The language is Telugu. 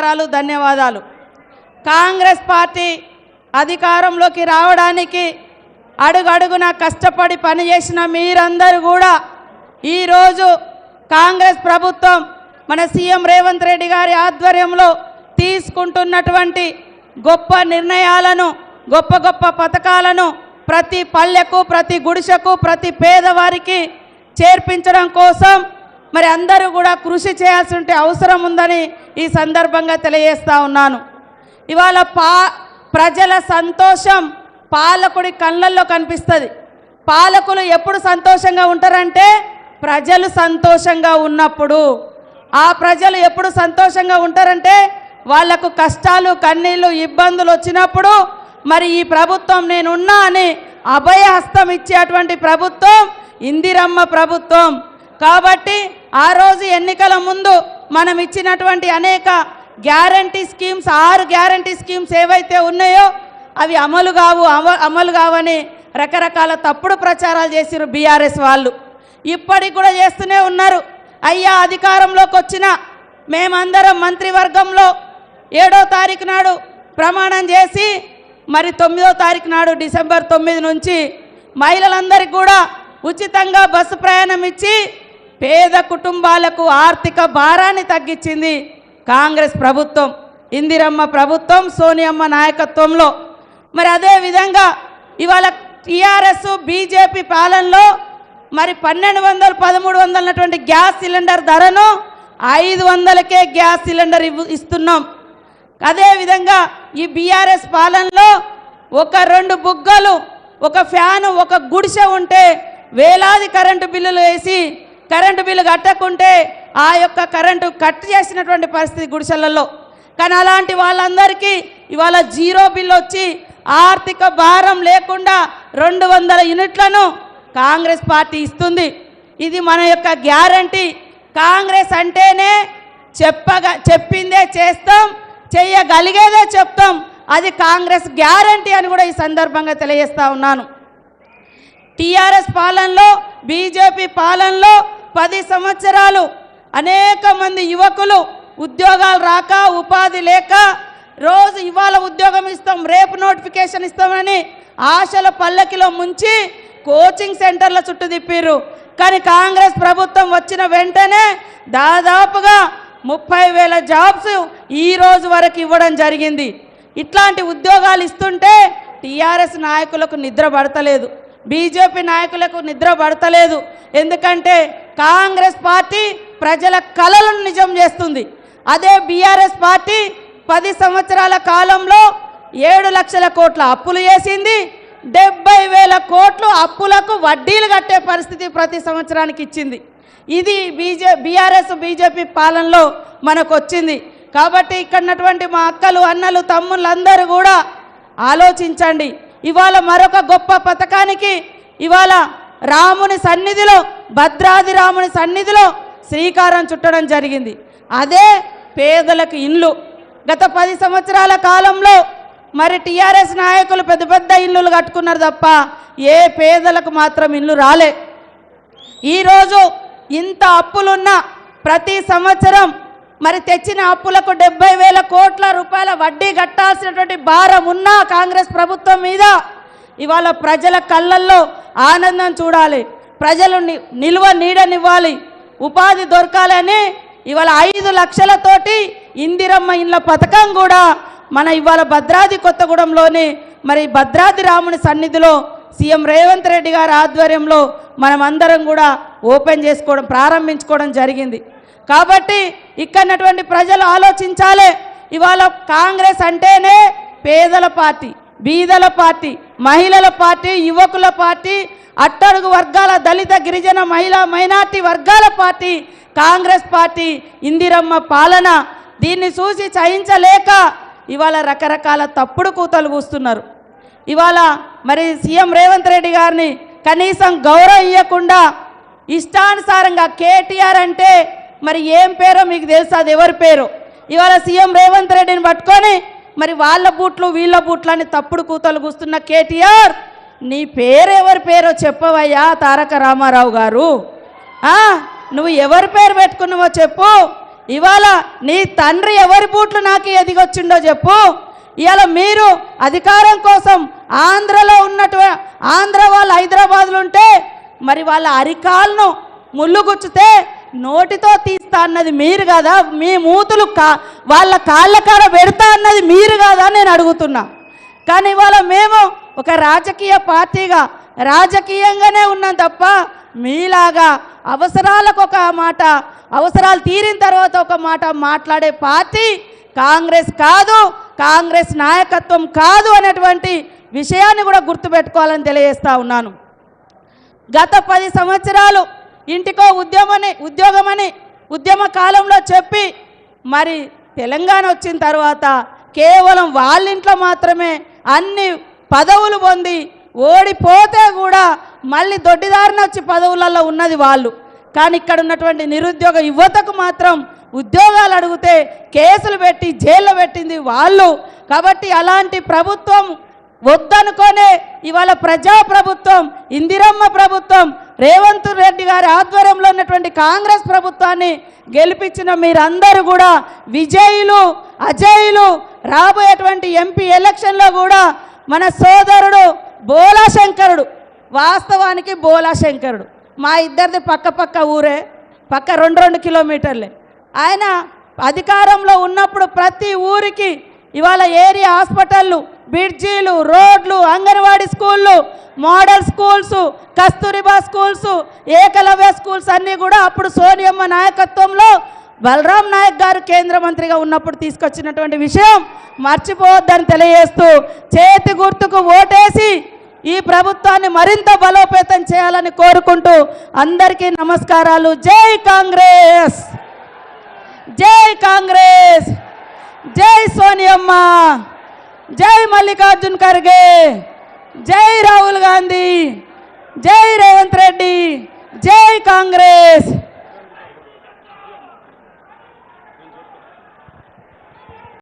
నమస్కారాలు, ధన్యవాదాలు. కాంగ్రెస్ పార్టీ అధికారంలోకి రావడానికి అడుగడుగున కష్టపడి పనిచేసిన మీరందరూ కూడా ఈరోజు కాంగ్రెస్ ప్రభుత్వం మన సీఎం రేవంత్ రెడ్డి గారి ఆధ్వర్యంలో తీసుకుంటున్నటువంటి గొప్ప నిర్ణయాలను, గొప్ప గొప్ప పథకాలను ప్రతి పల్లెకు, ప్రతి గుడిసెకు, ప్రతి పేదవారికి చేర్పించడం కోసం మరి అందరూ కూడా కృషి చేయాల్సిన అవసరం ఉందని ఈ సందర్భంగా తెలియజేస్తా ఉన్నాను. ఇవాళ ప్రజల సంతోషం పాలకుడి కళ్ళల్లో కనిపిస్తుంది. పాలకులు ఎప్పుడు సంతోషంగా ఉంటారంటే ప్రజలు సంతోషంగా ఉన్నప్పుడు. ఆ ప్రజలు ఎప్పుడు సంతోషంగా ఉంటారంటే వాళ్లకు కష్టాలు, కన్నీళ్ళు, ఇబ్బందులు వచ్చినప్పుడు మరి ఈ ప్రభుత్వం నేనున్నా అని అభయహస్తం ఇచ్చేటువంటి ప్రభుత్వం ఇందిరమ్మ ప్రభుత్వం. కాబట్టి ఆ రోజు ఎన్నికల ముందు మనం ఇచ్చినటువంటి అనేక గ్యారంటీ స్కీమ్స్, 6 గ్యారంటీ స్కీమ్స్ ఏవైతే ఉన్నాయో అవి అమలు కావని రకరకాల తప్పుడు ప్రచారాలు చేసిరు బీఆర్ఎస్ వాళ్ళు. ఇప్పటికి కూడా చేస్తూనే ఉన్నారు. అయ్యా అధికారంలోకి వచ్చిన మేమందరం మంత్రివర్గంలో 7వ తారీఖు నాడు ప్రమాణం చేసి మరి 9వ తారీఖు నాడు డిసెంబర్ 9 నుంచి మహిళలందరికీ కూడా ఉచితంగా బస్సు ప్రయాణం ఇచ్చి పేద కుటుంబాలకు ఆర్థిక భారాన్ని తగ్గించింది కాంగ్రెస్ ప్రభుత్వం, ఇందిరమ్మ ప్రభుత్వం, సోనియమ్మ నాయకత్వంలో. మరి అదేవిధంగా ఇవాళ టీఆర్ఎస్ బీజేపీ పాలనలో మరి 1200, 1300 ఉన్నటువంటి గ్యాస్ సిలిండర్ ధరను 500కే గ్యాస్ సిలిండర్ ఇస్తున్నాం. అదేవిధంగా ఈ బీఆర్ఎస్ పాలనలో 1-2 బుగ్గలు, 1 ఫ్యాను, 1 గుడిసె ఉంటే వేలాది కరెంటు బిల్లులు వేసి కరెంటు బిల్లు కట్టకుంటే ఆ యొక్క కరెంటు కట్ చేసినటువంటి పరిస్థితి గుడిసెలలో. కానీ అలాంటి వాళ్ళందరికీ ఇవాళ 0 బిల్లు వచ్చి ఆర్థిక భారం లేకుండా 200 యూనిట్లను కాంగ్రెస్ పార్టీ ఇస్తుంది. ఇది మన యొక్క గ్యారంటీ. కాంగ్రెస్ అంటేనే చెప్పిందే చేస్తాం, చేయగలిగేదే చెప్తాం. అది కాంగ్రెస్ గ్యారంటీ అని కూడా ఈ సందర్భంగా తెలియజేస్తా ఉన్నాను. టీఆర్ఎస్ పాలనలో, బీజేపీ పాలనలో 10 సంవత్సరాలు అనేక మంది యువకులు ఉద్యోగాలు రాక, ఉపాధి లేక, రోజు ఇవాళ ఉద్యోగం ఇస్తాం, రేపు నోటిఫికేషన్ ఇస్తామని ఆశల పల్లకిలో ముంచి కోచింగ్ సెంటర్ల చుట్టూ తిప్పిర్రు. కానీ కాంగ్రెస్ ప్రభుత్వం వచ్చిన వెంటనే దాదాపుగా 30,000 జాబ్స్ ఈ రోజు వరకు ఇవ్వడం జరిగింది. ఇట్లాంటి ఉద్యోగాలు ఇస్తుంటే టీఆర్ఎస్ నాయకులకు నిద్ర పడతలేదు, బీజేపీ నాయకులకు నిద్ర పడతలేదు. ఎందుకంటే కాంగ్రెస్ పార్టీ ప్రజల కలలను నిజం చేస్తుంది. అదే బీఆర్ఎస్ పార్టీ 10 సంవత్సరాల కాలంలో 7 లక్షల కోట్ల అప్పులు చేసింది. 70,000 కోట్లు అప్పులకు వడ్డీలు కట్టే పరిస్థితి ప్రతి సంవత్సరానికి ఇచ్చింది. ఇది బీఆర్ఎస్ బీజేపీ పాలనలో మనకు వచ్చింది. కాబట్టి ఇక్కడ ఉన్నటువంటి మా అక్కలు, అన్నలు, తమ్ముళ్ళు అందరూ కూడా ఆలోచించండి. ఇవాళ మరొక గొప్ప పథకానికి ఇవాళ రాముని సన్నిధిలో, భద్రాది రాముని సన్నిధిలో శ్రీకారం చుట్టడం జరిగింది. అదే పేదలకు ఇండ్లు. గత 10 సంవత్సరాల కాలంలో మరి టీఆర్ఎస్ నాయకులు పెద్ద పెద్ద ఇల్లులు కట్టుకున్నారు తప్ప ఏ పేదలకు మాత్రం ఇల్లు రాలే. ఈరోజు ఇంత అప్పులున్నా ప్రతి సంవత్సరం మరి తెచ్చిన అప్పులకు 70,000 కోట్ల రూపాయల వడ్డీ కట్టాల్సినటువంటి భారం ఉన్న కాంగ్రెస్ ప్రభుత్వం మీద ఇవాళ ప్రజల కళ్ళల్లో ఆనందం చూడాలి, ప్రజలు నిల్వ నీడనివ్వాలి, ఉపాధి దొరకాలని ఇవాళ 5 లక్షలతోటి ఇందిరమ్మ ఇండ్ల పథకం కూడా మన ఇవాళ భద్రాద్రి కొత్తగూడెంలోని మరి భద్రాద్రి రాముని సన్నిధిలో సీఎం రేవంత్ రెడ్డి గారి ఆధ్వర్యంలో మనం అందరం కూడా ఓపెన్ చేసుకోవడం, ప్రారంభించుకోవడం జరిగింది. కాబట్టి ఇక్కడటువంటి ప్రజలు ఆలోచించాలి. ఇవాళ కాంగ్రెస్ అంటేనే పేదల పార్టీ, బీదల పార్టీ, మహిళల పార్టీ, యువకుల పార్టీ, అట్టడుగు వర్గాల, దళిత, గిరిజన, మహిళా, మైనార్టీ వర్గాల పార్టీ కాంగ్రెస్ పార్టీ. ఇందిరమ్మ పాలన దీన్ని చూసి సహించలేక ఇవాళ రకరకాల తప్పుడు కూతలు కూస్తున్నారు. ఇవాళ మరి సీఎం రేవంత్ రెడ్డి గారిని కనీసం గౌరవం ఇవ్వకుండా ఇష్టానుసారంగా కేటీఆర్ అంటే మరి ఏం పేరో మీకు తెలుసు, అది ఎవరి పేరు. ఇవాళ సీఎం రేవంత్ రెడ్డిని పట్టుకొని మరి వాళ్ళ బూట్లు వీళ్ళ బూట్లు అని తప్పుడు కూతలు కూస్తున్న కేటీఆర్, నీ పేరు ఎవరి పేరో చెప్పవయ్యా తారక రామారావు గారు. నువ్వు ఎవరి పేరు పెట్టుకున్నావో చెప్పు. ఇవాళ నీ తండ్రి ఎవరి బూట్లు నాకు ఎదిగొచ్చిండో చెప్పు. ఇవాళ మీరు అధికారం కోసం ఆంధ్రలో ఆంధ్ర వాళ్ళు హైదరాబాద్లో ఉంటే మరి వాళ్ళ అరికాలను ముళ్ళు గుచ్చితే నోటితో తీస్తా అన్నది మీరు కదా, మీ మూతులు వాళ్ళ కాళ్ళ కాడ పెడతా అన్నది మీరు కదా నేను అడుగుతున్నా. కానీ ఇవాళ మేము ఒక రాజకీయ పార్టీగా రాజకీయంగానే ఉన్నాం తప్ప మీలాగా అవసరాలకు ఒక మాట, అవసరాలు తీరిన తర్వాత ఒక మాట మాట్లాడే పార్టీ కాంగ్రెస్ కాదు, కాంగ్రెస్ నాయకత్వం కాదు అనేటువంటి విషయాన్ని కూడా గుర్తుపెట్టుకోవాలని తెలియజేస్తా ఉన్నాను. గత 10 సంవత్సరాలు ఇంటికో ఉద్యోగమని ఉద్యమ కాలంలో చెప్పి మరి తెలంగాణ వచ్చిన తర్వాత కేవలం వాళ్ళ ఇంట్లో మాత్రమే అన్ని పదవులు పొంది ఓడిపోతే కూడా మళ్ళీ దొడ్డిదారిన వచ్చి పదవులలో ఉన్నది వాళ్ళు. కానీ ఇక్కడ ఉన్నటువంటి నిరుద్యోగ యువతకు మాత్రం ఉద్యోగాలు అడిగితే కేసులు పెట్టి జైల్లో పెట్టింది వాళ్ళు. కాబట్టి అలాంటి ప్రభుత్వం వద్దనుకోనే ఇవాళ ప్రజాప్రభుత్వం, ఇందిరమ్మ ప్రభుత్వం, రేవంత్ రెడ్డి గారి ఆధ్వర్యంలో ఉన్నటువంటి కాంగ్రెస్ ప్రభుత్వాన్ని గెలిపించిన మీరందరూ కూడా విజయులు, అజయులు. రాబోయేటువంటి ఎంపీ ఎలక్షన్లో కూడా మన సోదరుడు బోలాశంకరుడు, వాస్తవానికి బోలాశంకరుడు మా ఇద్దరిది పక్క ఊరే, పక్క 2 కిలోమీటర్లే. ఆయన అధికారంలో ఉన్నప్పుడు ప్రతి ఊరికి ఇవాళ ఏరియా హాస్పిటళ్ళు, బ్రిడ్జీలు, రోడ్లు, అంగన్వాడీ స్కూళ్ళు, model schools, Kasturba schools, Eklavya schools అన్నీ కూడా అప్పుడు సోనియమ్మ నాయకత్వంలో బలరాం నాయక్ గారు కేంద్ర మంత్రిగా ఉన్నప్పుడు తీసుకొచ్చినటువంటి విషయం మర్చిపోవద్దని తెలియజేస్తూ చేతి గుర్తుకు ఓటేసి ఈ ప్రభుత్వాన్ని మరింత బలోపేతం చేయాలని కోరుకుంటూ అందరికీ నమస్కారాలు. జై కాంగ్రెస్, జై కాంగ్రెస్, జై సోనియమ్మ, జై మల్లికార్జున్ ఖర్గే, జై రాహుల్ గాంధీ, జై రేవంత్ రెడ్డి, జై కాంగ్రెస్.